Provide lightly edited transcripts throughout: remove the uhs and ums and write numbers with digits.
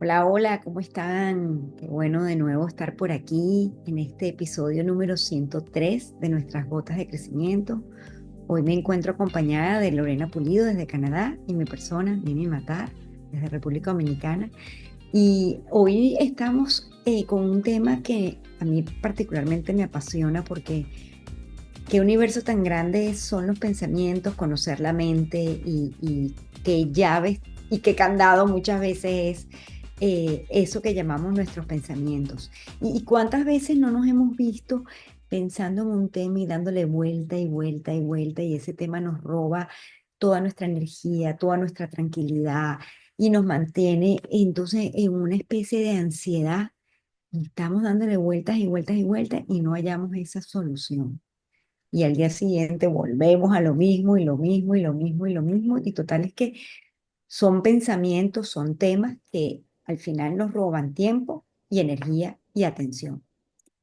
Hola, hola, ¿cómo están? Qué bueno de nuevo estar por aquí en este episodio número 103 de Nuestras Gotas de Crecimiento. Hoy me encuentro acompañada de Lorena Pulido desde Canadá y mi persona, Mimi Matar, desde República Dominicana. Y hoy estamos con un tema que a mí particularmente me apasiona porque qué universo tan grande son los pensamientos, conocer la mente y qué llaves y qué candado muchas veces es eso que llamamos nuestros pensamientos. Y cuántas veces no nos hemos visto pensando en un tema y dándole vuelta y vuelta y vuelta y ese tema nos roba toda nuestra energía, toda nuestra tranquilidad y nos mantiene entonces en una especie de ansiedad y estamos dándole vueltas y vueltas y vueltas y no hallamos esa solución. Y al día siguiente volvemos a lo mismo y lo mismo y lo mismo y lo mismo. Y total es que son pensamientos, son temas que al final nos roban tiempo y energía y atención,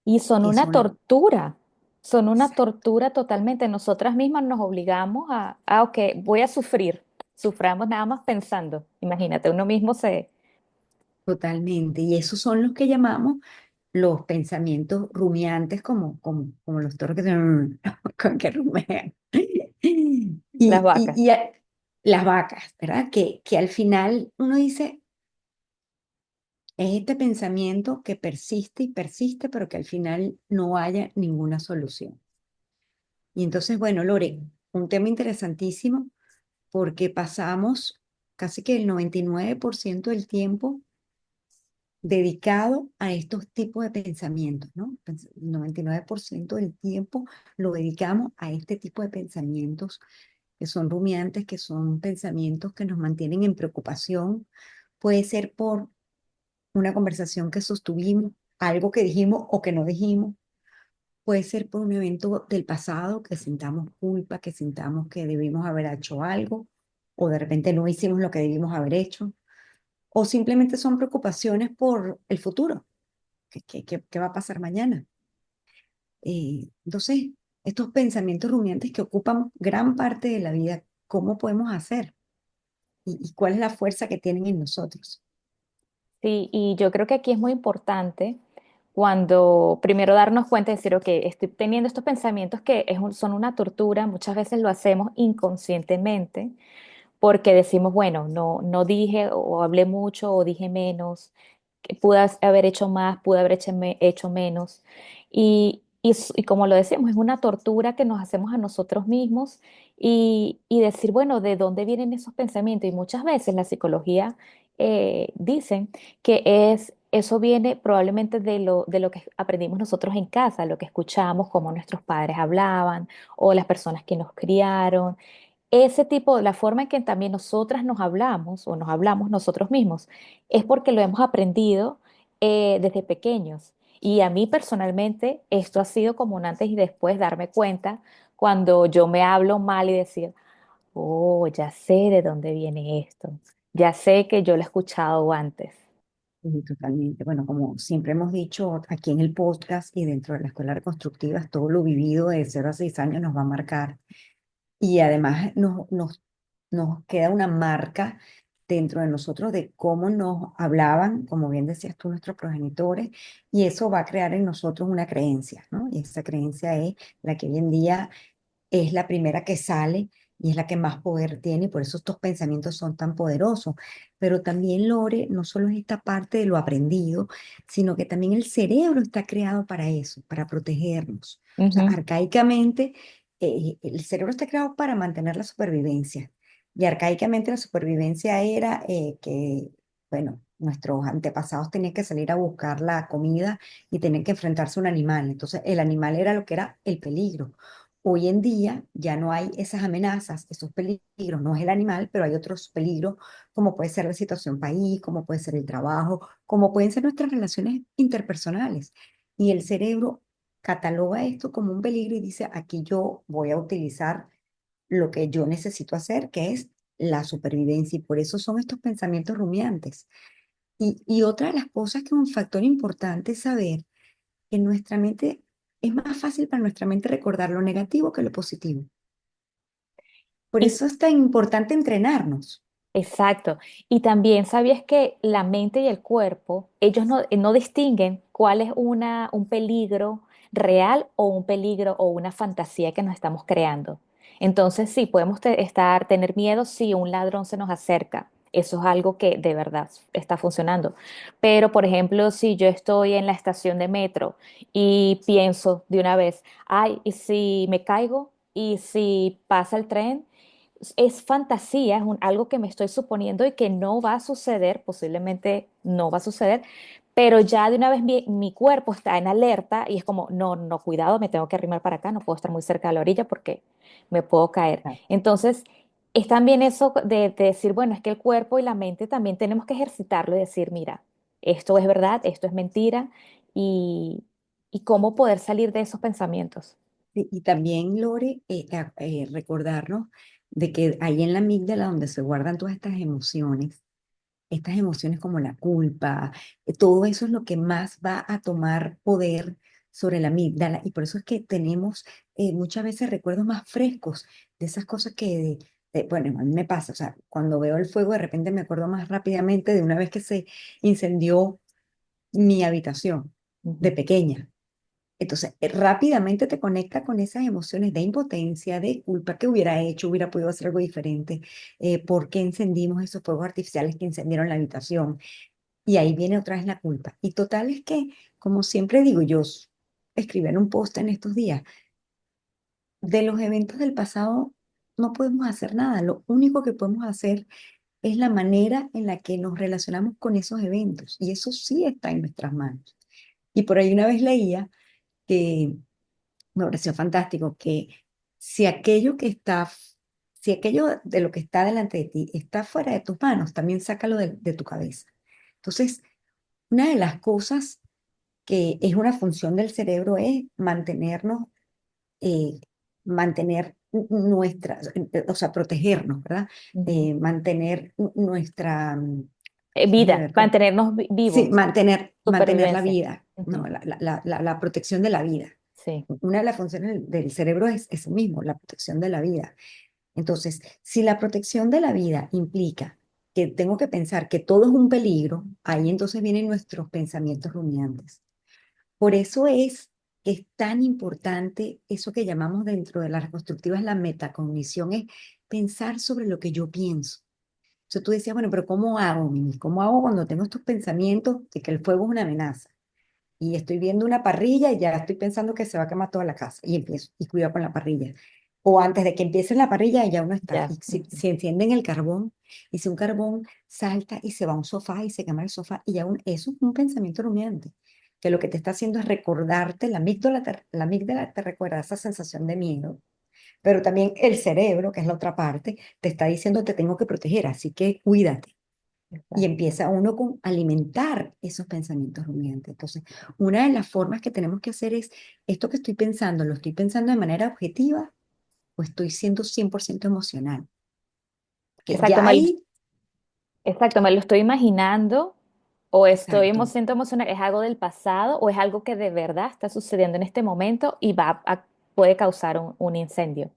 Y que son, son una tortura totalmente. Nosotras mismas nos obligamos ok, voy a sufrir. Suframos nada más pensando. Imagínate, uno mismo se... totalmente. Y esos son los que llamamos los pensamientos rumiantes, como los toros que, con que rumean. Las vacas. Las vacas, ¿verdad? Que al final uno dice, es este pensamiento que persiste y persiste, pero que al final no haya ninguna solución. Y entonces, bueno, Lore, un tema interesantísimo porque pasamos casi que el 99% del tiempo dedicado a estos tipos de pensamientos, ¿no? El 99% del tiempo lo dedicamos a este tipo de pensamientos que son rumiantes, que son pensamientos que nos mantienen en preocupación. Puede ser por una conversación que sostuvimos, algo que dijimos o que no dijimos. Puede ser por un evento del pasado que sintamos culpa, que sintamos que debimos haber hecho algo o de repente no hicimos lo que debimos haber hecho. O simplemente son preocupaciones por el futuro. ¿Qué va a pasar mañana? Entonces, estos pensamientos rumiantes que ocupan gran parte de la vida, ¿cómo podemos hacer? ¿Y cuál es la fuerza que tienen en nosotros? Sí, y yo creo que aquí es muy importante cuando primero darnos cuenta y decir, ok, estoy teniendo estos pensamientos que son una tortura. Muchas veces lo hacemos inconscientemente porque decimos, bueno, no dije o hablé mucho o dije menos, que pude haber hecho más, pude haber hecho menos. Y como lo decimos, es una tortura que nos hacemos a nosotros mismos y decir, bueno, ¿de dónde vienen esos pensamientos? Y muchas veces la psicología dicen que eso viene probablemente de lo que aprendimos nosotros en casa, lo que escuchamos, cómo nuestros padres hablaban o las personas que nos criaron, ese tipo, la forma en que también nosotras nos hablamos o nos hablamos nosotros mismos, es porque lo hemos aprendido desde pequeños. Y a mí personalmente esto ha sido como un antes y después darme cuenta cuando yo me hablo mal y decir, oh, ya sé de dónde viene esto, ya sé que yo lo he escuchado antes. Sí, totalmente. Bueno, como siempre hemos dicho aquí en el podcast y dentro de la escuela reconstructiva, todo lo vivido de 0 a 6 años nos va a marcar y además nos queda una marca dentro de nosotros de cómo nos hablaban, como bien decías tú, nuestros progenitores, y eso va a crear en nosotros una creencia, ¿no? Y esa creencia es la que hoy en día es la primera que sale y es la que más poder tiene, y por eso estos pensamientos son tan poderosos. Pero también, Lore, no solo es esta parte de lo aprendido, sino que también el cerebro está creado para eso, para protegernos. O sea, Ujú. arcaicamente, el cerebro está creado para mantener la supervivencia. Y arcaicamente la supervivencia era que, bueno, nuestros antepasados tenían que salir a buscar la comida y tenían que enfrentarse a un animal. Entonces, el animal era lo que era el peligro. Hoy en día ya no hay esas amenazas, esos peligros, no es el animal, pero hay otros peligros, como puede ser la situación país, como puede ser el trabajo, como pueden ser nuestras relaciones interpersonales. Y el cerebro cataloga esto como un peligro y dice, aquí yo voy a utilizar lo que yo necesito hacer, que es la supervivencia. Y por eso son estos pensamientos rumiantes. Y otra de las cosas que es un factor importante es saber que nuestra mente, es más fácil para nuestra mente recordar lo negativo que lo positivo. Por Y eso es tan importante entrenarnos. Exacto. Y también sabías que la mente y el cuerpo, ellos no distinguen cuál es un peligro real o un peligro o una fantasía que nos estamos creando. Entonces, sí, podemos tener miedo si un ladrón se nos acerca. Eso es algo que de verdad está funcionando. Pero, por ejemplo, si yo estoy en la estación de metro y pienso de una vez, ay, ¿y si me caigo? ¿Y si pasa el tren? Es fantasía, algo que me estoy suponiendo y que no va a suceder, posiblemente no va a suceder, pero ya de una vez mi cuerpo está en alerta y es como, no, no, cuidado, me tengo que arrimar para acá, no puedo estar muy cerca de la orilla porque me puedo caer. Claro. Entonces, es también eso de decir, bueno, es que el cuerpo y la mente también tenemos que ejercitarlo y decir, mira, esto es verdad, esto es mentira y, y cómo poder salir de esos pensamientos. Y también, Lore, recordarnos de que ahí en la amígdala donde se guardan todas estas emociones como la culpa, todo eso es lo que más va a tomar poder sobre la amígdala y por eso es que tenemos muchas veces recuerdos más frescos de esas cosas bueno, a mí me pasa, o sea, cuando veo el fuego de repente me acuerdo más rápidamente de una vez que se incendió mi habitación de Ujú. pequeña. Entonces, rápidamente te conecta con esas emociones de impotencia, de culpa, que hubiera hecho, hubiera podido hacer algo diferente, por qué encendimos esos fuegos artificiales que encendieron la habitación. Y ahí viene otra vez la culpa. Y total es que, como siempre digo, escribí en un post en estos días, de los eventos del pasado no podemos hacer nada. Lo único que podemos hacer es la manera en la que nos relacionamos con esos eventos. Y eso sí está en nuestras manos. Y por ahí una vez leía que me pareció fantástico que si aquello que está, si aquello de lo que está delante de ti está fuera de tus manos, también sácalo de tu cabeza. Entonces, una de las cosas que es una función del cerebro es eh, mantener nuestra, o sea, protegernos, ¿verdad? Ujú. Mantener nuestra, déjame Vida, ver cómo, mantenernos sí, vivos, mantener la supervivencia. vida, Ujú. ¿no? La protección de la vida. Sí, Una de las funciones del cerebro es eso mismo, la protección de la vida. Entonces, si la protección de la vida implica que tengo que pensar que todo es un peligro, ahí entonces vienen nuestros pensamientos rumiantes. Por eso es que es tan importante eso que llamamos dentro de las reconstructivas la metacognición, es pensar sobre lo que yo pienso. Entonces tú decías, bueno, pero ¿cómo hago, Mimi? ¿Cómo hago cuando tengo estos pensamientos de que el fuego es una amenaza? Y estoy viendo una parrilla y ya estoy pensando que se va a quemar toda la casa y empiezo y cuidado con la parrilla. O antes de que empiece la parrilla ya uno está. ya. Y Ujú. si encienden el carbón y si un carbón salta y se va a un sofá y se quema el sofá y eso es un pensamiento rumiante. Que lo que te está haciendo es recordarte, la amígdala te recuerda esa sensación de miedo, pero también el cerebro, que es la otra parte, te está diciendo te tengo que proteger, así que cuídate. Y Exacto. empieza uno con alimentar esos pensamientos rumiantes. Entonces, una de las formas que tenemos que hacer es, esto que estoy pensando, ¿lo estoy pensando de manera objetiva o estoy siendo 100% emocional? Que Exacto, ya ahí, exacto, me lo estoy imaginando o estoy exacto, siento emocional, es algo del pasado o es algo que de verdad está sucediendo en este momento y puede causar un incendio.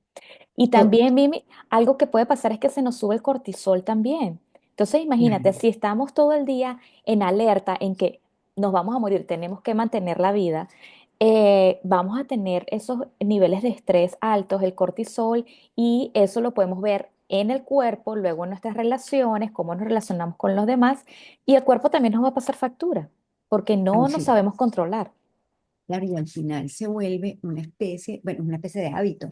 Y to- también, Mimi, algo que puede pasar es que se nos sube el cortisol también. Entonces, imagínate, claro, si estamos todo el día en alerta en que nos vamos a morir, tenemos que mantener la vida, vamos a tener esos niveles de estrés altos, el cortisol, y eso lo podemos ver en el cuerpo, luego en nuestras relaciones, cómo nos relacionamos con los demás, y el cuerpo también nos va a pasar factura, porque no al nos fin, sabemos controlar. claro, y al final se vuelve una especie, bueno, una especie de hábito,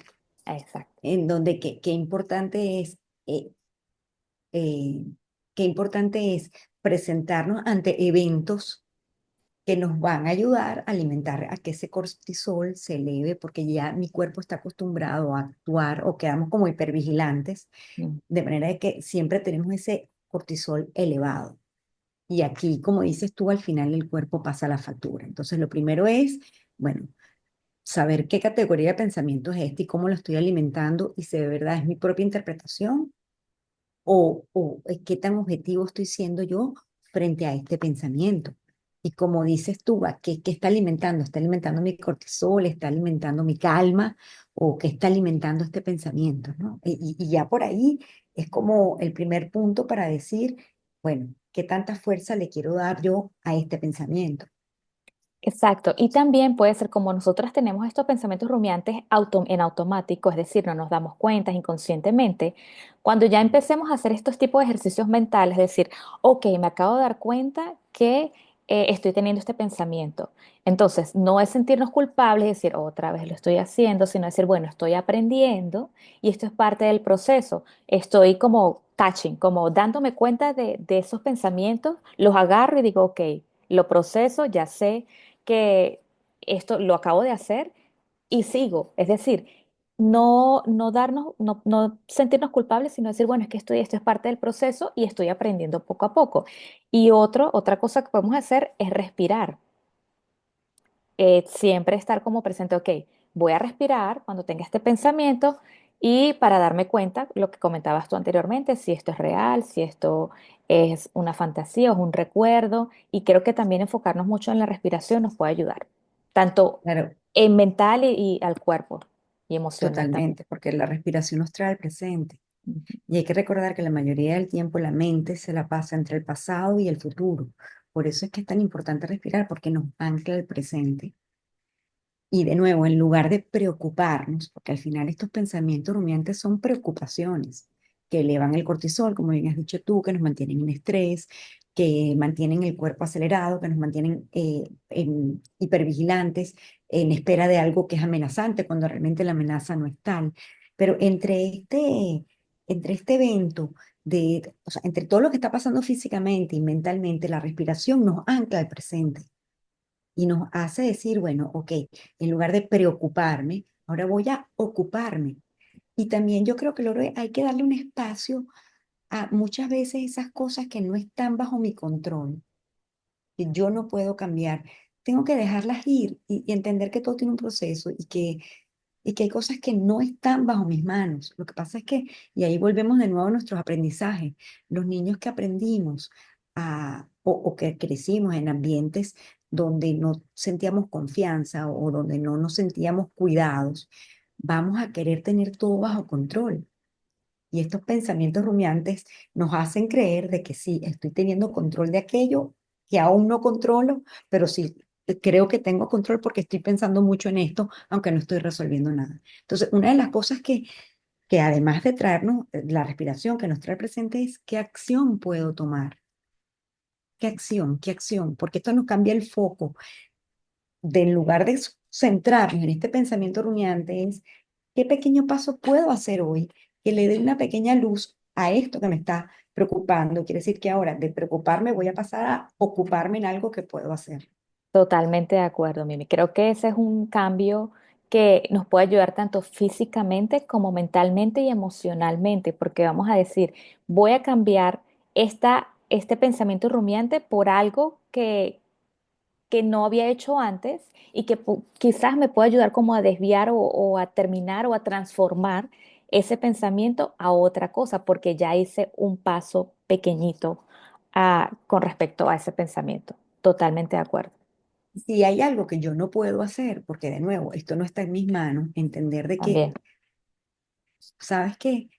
Exacto. en donde qué importante es, eh, eh, qué importante es presentarnos ante eventos que nos van a ayudar a alimentar a que ese cortisol se eleve porque ya mi cuerpo está acostumbrado a actuar o quedamos como hipervigilantes, Mm. de manera de que siempre tenemos ese cortisol elevado. Y aquí, como dices tú, al final el cuerpo pasa la factura. Entonces, lo primero es, bueno, saber qué categoría de pensamiento es este y cómo lo estoy alimentando y si de verdad es mi propia interpretación o qué tan objetivo estoy siendo yo frente a este pensamiento. Y como dices tú, ¿qué está alimentando? ¿Está alimentando mi cortisol? ¿Está alimentando mi calma? ¿O qué está alimentando este pensamiento? ¿No? Y ya por ahí es como el primer punto para decir, bueno, ¿qué tanta fuerza le quiero dar yo a este pensamiento? Exacto. Y también puede ser como nosotras tenemos estos pensamientos rumiantes en automático, es decir, no nos damos cuenta inconscientemente. Cuando ya empecemos a hacer estos tipos de ejercicios mentales, es decir, ok, me acabo de dar cuenta que estoy teniendo este pensamiento. Entonces, no es sentirnos culpables y decir, otra vez lo estoy haciendo, sino decir, bueno, estoy aprendiendo y esto es parte del proceso. Estoy como catching, como dándome cuenta de esos pensamientos, los agarro y digo, ok, lo proceso, ya sé que esto lo acabo de hacer y sigo. Es decir, no darnos, no sentirnos culpables, sino decir, bueno, es que esto es parte del proceso y estoy aprendiendo poco a poco. Y otra cosa que podemos hacer es respirar. Siempre estar como presente, ok, voy a respirar cuando tenga este pensamiento y para darme cuenta, lo que comentabas tú anteriormente, si esto es real, si esto es una fantasía o es un recuerdo, y creo que también enfocarnos mucho en la respiración nos puede ayudar, tanto Claro, en mental y al cuerpo y emocional también. totalmente, porque la respiración nos trae al presente. Ujú. Y hay que recordar que la mayoría del tiempo la mente se la pasa entre el pasado y el futuro. Por eso es que es tan importante respirar, porque nos ancla el presente. Y de nuevo, en lugar de preocuparnos, porque al final estos pensamientos rumiantes son preocupaciones que elevan el cortisol, como bien has dicho tú, que nos mantienen en estrés, que mantienen el cuerpo acelerado, que nos mantienen hipervigilantes, en espera de algo que es amenazante, cuando realmente la amenaza no es tal. Pero entre este evento, o sea, entre todo lo que está pasando físicamente y mentalmente, la respiración nos ancla al presente y nos hace decir, bueno, ok, en lugar de preocuparme, ahora voy a ocuparme. Y también yo creo que hay que darle un espacio a muchas veces esas cosas que no están bajo mi control, que yo no puedo cambiar. Tengo que dejarlas ir y entender que todo tiene un proceso y que hay cosas que no están bajo mis manos. Lo que pasa es que, y ahí volvemos de nuevo a nuestros aprendizajes, los niños que aprendimos o que crecimos en ambientes donde no sentíamos confianza o donde no nos sentíamos cuidados, vamos a querer tener todo bajo control. Y estos pensamientos rumiantes nos hacen creer de que sí, estoy teniendo control de aquello que aún no controlo, pero sí creo que tengo control porque estoy pensando mucho en esto, aunque no estoy resolviendo nada. Entonces, una de las cosas que además de traernos la respiración que nos trae presente es qué acción puedo tomar, qué acción, porque esto nos cambia el foco de en lugar de centrarnos en este pensamiento rumiante, es qué pequeño paso puedo hacer hoy que le dé una pequeña luz a esto que me está preocupando. Quiere decir que ahora de preocuparme voy a pasar a ocuparme en algo que puedo hacer. Totalmente de acuerdo, Mimi. Creo que ese es un cambio que nos puede ayudar tanto físicamente como mentalmente y emocionalmente, porque vamos a decir, voy a cambiar este pensamiento rumiante por algo que no había hecho antes y que quizás me pueda ayudar como a desviar o a terminar o a transformar ese pensamiento a otra cosa, porque ya hice un paso pequeñito con respecto a ese pensamiento. Totalmente de acuerdo. Si hay algo que yo no puedo hacer, porque de nuevo, esto no está en mis manos, entender de que, También. ¿sabes qué?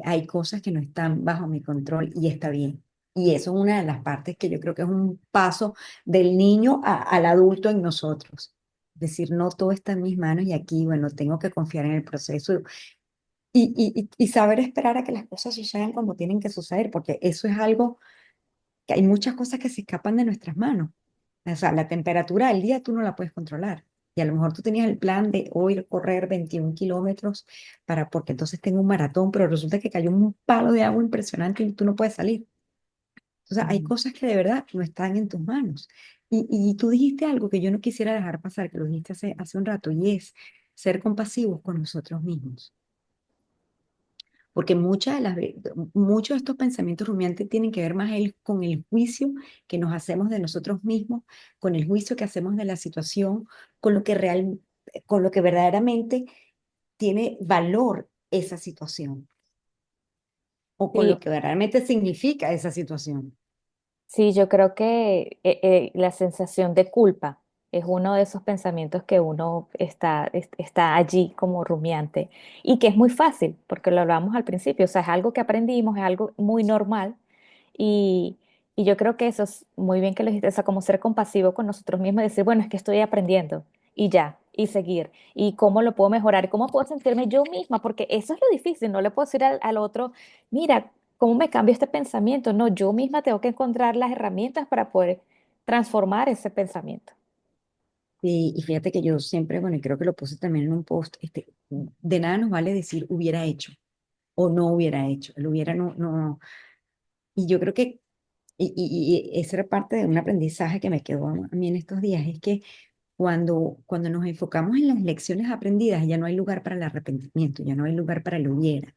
Hay cosas que no están bajo mi control y está bien. Y eso es una de las partes que yo creo que es un paso del niño al adulto en nosotros. Es decir, no todo está en mis manos y aquí, bueno, tengo que confiar en el proceso y saber esperar a que las cosas sucedan como tienen que suceder, porque eso es algo que hay muchas cosas que se escapan de nuestras manos. O sea, la temperatura del día tú no la puedes controlar. Y a lo mejor tú tenías el plan de hoy correr 21 kilómetros porque entonces tengo un maratón, pero resulta que cayó un palo de agua impresionante y tú no puedes salir. Entonces, hay Ujú. cosas que de verdad no están en tus manos. Y tú dijiste algo que yo no quisiera dejar pasar, que lo dijiste hace un rato, y es ser compasivos con nosotros mismos. Porque muchos de estos pensamientos rumiantes tienen que ver más con el juicio que nos hacemos de nosotros mismos, con el juicio que hacemos de la situación, con lo que con lo que verdaderamente tiene valor esa situación o con lo Sí, que verdaderamente significa esa situación. sí, yo creo que la sensación de culpa. Es uno de esos pensamientos que uno está allí como rumiante y que es muy fácil, porque lo hablamos al principio, o sea, es algo que aprendimos, es algo muy normal y, y yo creo que eso es muy bien que lo dijiste, o sea, como ser compasivo con nosotros mismos y decir, bueno, es que estoy aprendiendo y ya, y seguir, y cómo lo puedo mejorar, y cómo puedo sentirme yo misma, porque eso es lo difícil, no le puedo decir al otro, mira, ¿cómo me cambio este pensamiento? No, yo misma tengo que encontrar las herramientas para poder transformar ese pensamiento. Y fíjate que yo siempre, bueno, y creo que lo puse también en un post, de nada nos vale decir hubiera hecho o no hubiera hecho. El hubiera no. Y yo creo que, y esa era parte de un aprendizaje que me quedó a mí en estos días, es que cuando nos enfocamos en las lecciones aprendidas, ya no hay lugar para el arrepentimiento, ya no hay lugar para el hubiera.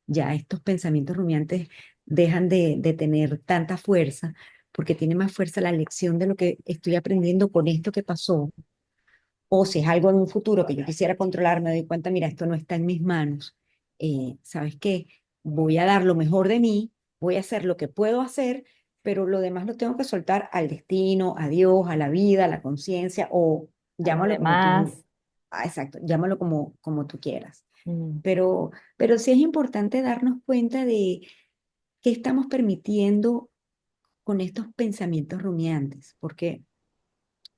Ya estos pensamientos rumiantes dejan de tener tanta fuerza, porque tiene más fuerza la lección de lo que estoy aprendiendo con esto que pasó. O si es algo en un futuro que yo quisiera controlar, me doy cuenta, mira, esto no está en mis manos. ¿Sabes qué? Voy a dar lo mejor de mí, voy a hacer lo que puedo hacer, pero lo demás lo tengo que soltar al destino, a Dios, a la vida, a la conciencia, o A los llámalo como tú, demás. exacto, llámalo como tú quieras. Mm. Pero, pero sí es importante darnos cuenta de qué estamos permitiendo con estos pensamientos rumiantes, porque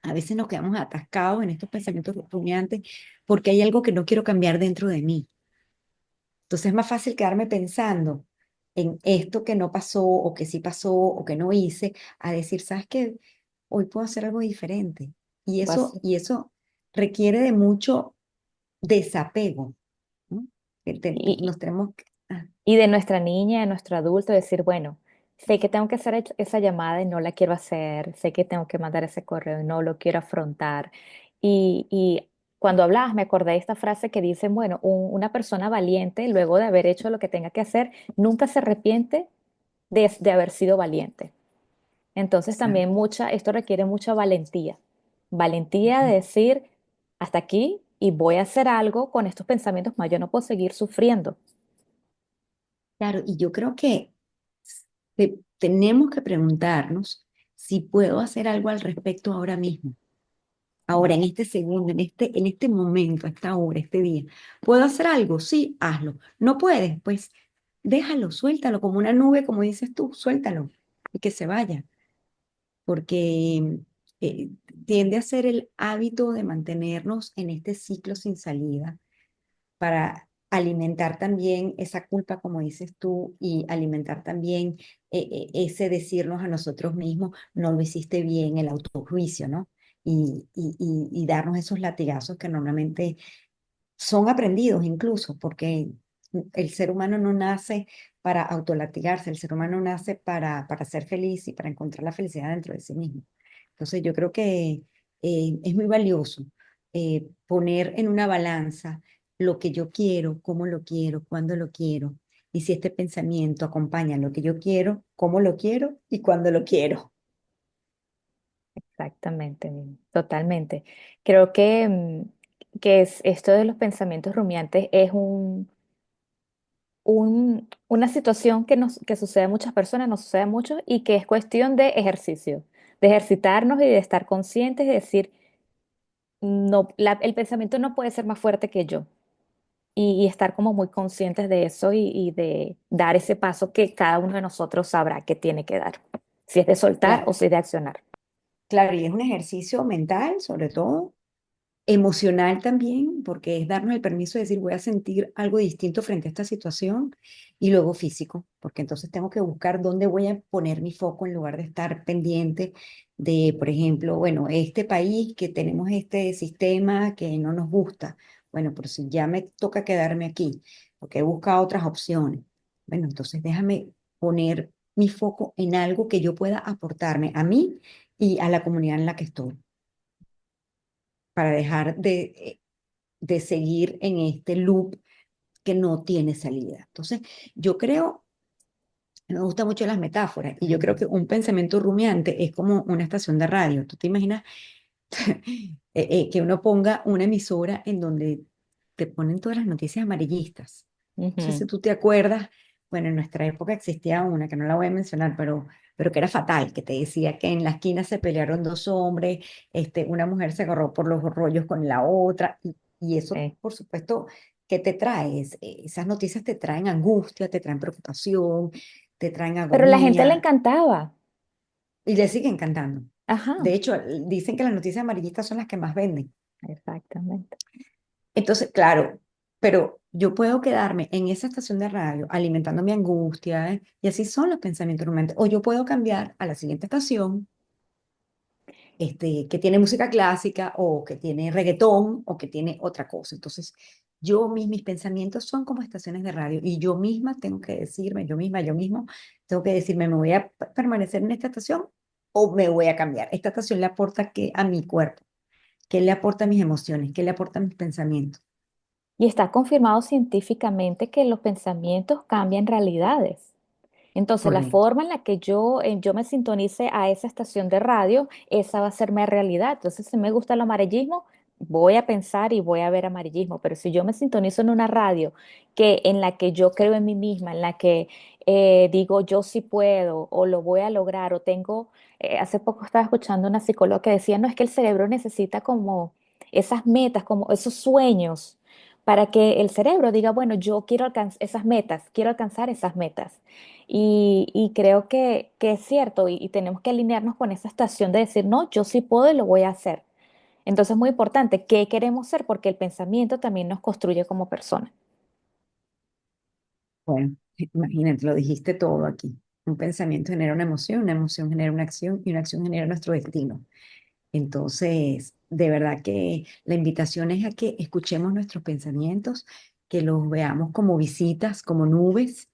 a veces nos quedamos atascados en estos pensamientos rumiantes porque hay algo que no quiero cambiar dentro de mí. Entonces es más fácil quedarme pensando en esto que no pasó o que sí pasó o que no hice, a decir, ¿sabes qué? Hoy puedo hacer algo diferente. Y Pues, eso requiere de mucho desapego, ¿no? y, Nos tenemos que... y de nuestra niña, de nuestro adulto, decir, bueno, sé que tengo que hacer esa llamada y no la quiero hacer, sé que tengo que mandar ese correo y no lo quiero afrontar. Y cuando hablabas, me acordé de esta frase que dice, bueno, una persona valiente, luego de haber hecho lo que tenga que hacer, nunca se arrepiente de haber sido valiente. Entonces también esto requiere mucha valentía. Valentía de decir, hasta aquí y voy a hacer algo con estos pensamientos más, yo no puedo seguir sufriendo. Claro, y yo creo que tenemos que preguntarnos si puedo hacer algo al respecto ahora mismo. Ahora, en este segundo, en este momento, a esta hora, este día, ¿puedo hacer algo? Sí, hazlo. ¿No puedes? Pues déjalo, suéltalo, como una nube, como dices tú, suéltalo y que se vaya, porque eh, tiende a ser el hábito de mantenernos en este ciclo sin salida para alimentar también esa culpa, como dices tú, y alimentar también ese decirnos a nosotros mismos, no lo hiciste bien, el autojuicio, ¿no? Y darnos esos latigazos que normalmente son aprendidos incluso, porque el ser humano no nace para autolatigarse, el ser humano nace para ser feliz y para encontrar la felicidad dentro de sí mismo. Entonces yo creo que es muy valioso poner en una balanza lo que yo quiero, cómo lo quiero, cuándo lo quiero, y si este pensamiento acompaña lo que yo quiero, cómo lo quiero y cuándo lo quiero. Exactamente, totalmente. Creo que esto de los pensamientos rumiantes es una situación que sucede a muchas personas, nos sucede a muchos y que es cuestión de ejercicio, de ejercitarnos y de estar conscientes y decir, no, el pensamiento no puede ser más fuerte que yo. Y estar como muy conscientes de eso y de dar ese paso que cada uno de nosotros sabrá que tiene que dar, si es de soltar o Claro, si es de accionar. claro, y es un ejercicio mental, sobre todo emocional también, porque es darnos el permiso de decir voy a sentir algo distinto frente a esta situación, y luego físico, porque entonces tengo que buscar dónde voy a poner mi foco en lugar de estar pendiente de, por ejemplo, bueno, este país que tenemos este sistema que no nos gusta. Bueno, pero si ya me toca quedarme aquí, porque he buscado otras opciones, bueno, entonces déjame poner mi foco en algo que yo pueda aportarme a mí y a la comunidad en la que estoy, para dejar de seguir en este loop que no tiene salida. Entonces, yo creo, me gustan mucho las metáforas, y yo creo que un pensamiento rumiante es como una estación de radio. ¿Tú te imaginas que uno ponga una emisora en donde te ponen todas las noticias amarillistas? No sé si Ujú. tú te acuerdas bueno, en nuestra época existía una que no la voy a mencionar, pero que era fatal, que te decía que en la esquina se pelearon dos hombres, una mujer se agarró por los rollos con la otra, y eso, Sí. por supuesto, ¿qué te trae? Esas noticias te traen angustia, te traen preocupación, te traen Pero a la gente le agonía, encantaba. y le siguen cantando. Ajá, De hecho, dicen que las noticias amarillistas son las que más venden. exactamente. Entonces, claro, pero yo puedo quedarme en esa estación de radio alimentando mi angustia, ¿eh? Y así son los pensamientos rumiantes. O yo puedo cambiar a la siguiente estación, que tiene música clásica o que tiene reggaetón o que tiene otra cosa. Entonces, mis pensamientos son como estaciones de radio y yo misma tengo que decirme, yo mismo, tengo que decirme, ¿me voy a permanecer en esta estación o me voy a cambiar? Esta estación le aporta qué a mi cuerpo, qué le aporta a mis emociones, qué le aporta a mis pensamientos. Y está confirmado científicamente que los pensamientos cambian realidades. Entonces, la Correcto. forma en la que yo me sintonice a esa estación de radio, esa va a ser mi realidad. Entonces, si me gusta el amarillismo, voy a pensar y voy a ver amarillismo. Pero si yo me sintonizo en una radio en la que yo creo en mí misma, en la que digo yo sí puedo o lo voy a lograr o hace poco estaba escuchando una psicóloga que decía, no, es que el cerebro necesita como esas metas, como esos sueños, para que el cerebro diga, bueno, yo quiero alcanzar esas metas, quiero alcanzar esas metas. Y creo que es cierto y tenemos que alinearnos con esa estación de decir, no, yo sí puedo y lo voy a hacer. Entonces es muy importante qué queremos ser porque el pensamiento también nos construye como personas. Bueno, imagínate, lo dijiste todo aquí. Un pensamiento genera una emoción genera una acción y una acción genera nuestro destino. Entonces, de verdad que la invitación es a que escuchemos nuestros pensamientos, que los veamos como visitas, como nubes,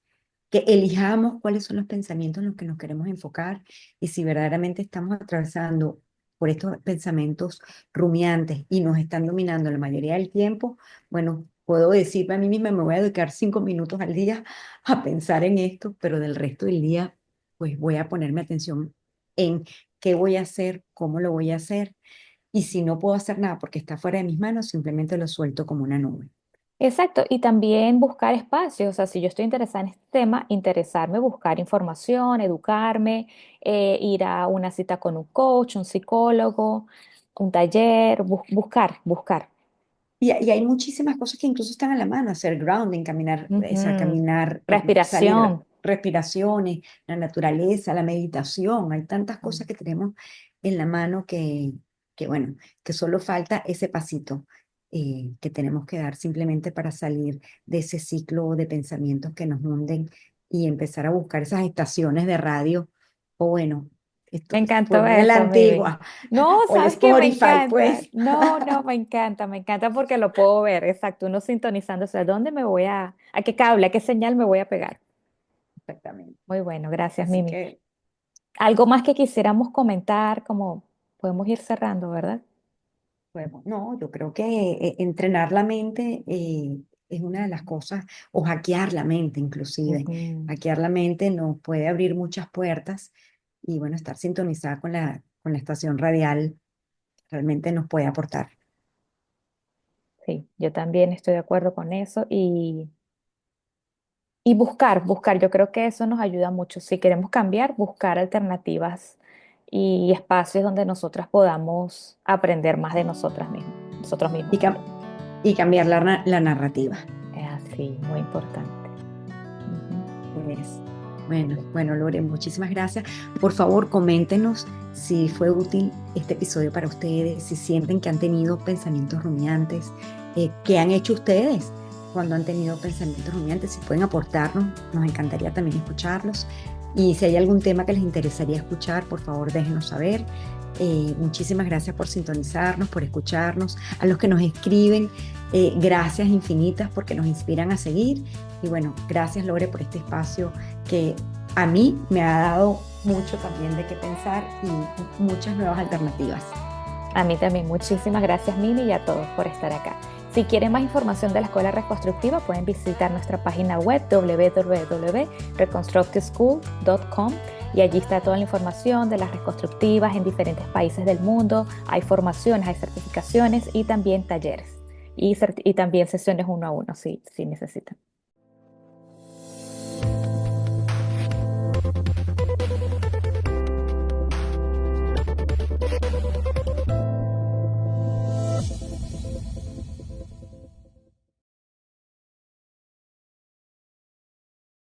que elijamos cuáles son los pensamientos en los que nos queremos enfocar y si verdaderamente estamos atravesando por estos pensamientos rumiantes y nos están dominando la mayoría del tiempo, bueno, puedo decirme a mí misma, me voy a dedicar 5 minutos al día a pensar en esto, pero del resto del día, pues voy a ponerme atención en qué voy a hacer, cómo lo voy a hacer. Y si no puedo hacer nada porque está fuera de mis manos, simplemente lo suelto como una nube. Exacto, y también buscar espacios, o sea, si yo estoy interesada en este tema, interesarme, buscar información, educarme, ir a una cita con un coach, un psicólogo, un taller, buscar. Y hay muchísimas cosas que incluso están a la mano, hacer grounding, caminar, o sea, Ujú. caminar, salir, Respiración. respiraciones, la naturaleza, la meditación, hay tantas cosas Mm. que tenemos en la mano bueno, que solo falta ese pasito que tenemos que dar simplemente para salir de ese ciclo de pensamientos que nos hunden y empezar a buscar esas estaciones de radio, o bueno, Me esto fue encantó muy a la eso, Mimi. antigua. No, Oye, sabes que me Spotify, encanta. pues. No, no, me encanta porque lo puedo ver, exacto, uno sintonizando, o sea, ¿dónde a qué cable, a qué señal me voy a pegar? Exactamente. Muy bueno, gracias, Así Mimi. que, Algo más que quisiéramos comentar, como podemos ir cerrando, ¿verdad? bueno, no, yo creo que entrenar la mente es una de las cosas, o hackear la mente inclusive. Ujú. Hackear la mente nos puede abrir muchas puertas y bueno, estar sintonizada con la estación radial realmente nos puede aportar. Sí, yo también estoy de acuerdo con eso y buscar, yo creo que eso nos ayuda mucho. Si queremos cambiar, buscar alternativas y espacios donde nosotras podamos aprender más de nosotros Y, mismos, cam- perdón. y cambiar la narrativa. Es así, muy importante. Ujú. Pues, bueno, Lore, muchísimas gracias. Por favor, coméntenos si fue útil este episodio para ustedes, si sienten que han tenido pensamientos rumiantes, qué han hecho ustedes cuando han tenido pensamientos rumiantes, si pueden aportarnos, nos encantaría también escucharlos. Y si hay algún tema que les interesaría escuchar, por favor, déjenos saber. Muchísimas gracias por sintonizarnos, por escucharnos. A los que nos escriben, gracias infinitas porque nos inspiran a seguir. Y bueno, gracias Lore por este espacio que a mí me ha dado mucho también de qué pensar y muchas nuevas alternativas. A mí también, muchísimas gracias, Mimi, y a todos por estar acá. Si quieren más información de la Escuela Reconstructiva, pueden visitar nuestra página web www.reconstructiveschool.com y allí está toda la información de las reconstructivas en diferentes países del mundo. Hay formaciones, hay certificaciones y también talleres y también sesiones uno a uno si necesitan.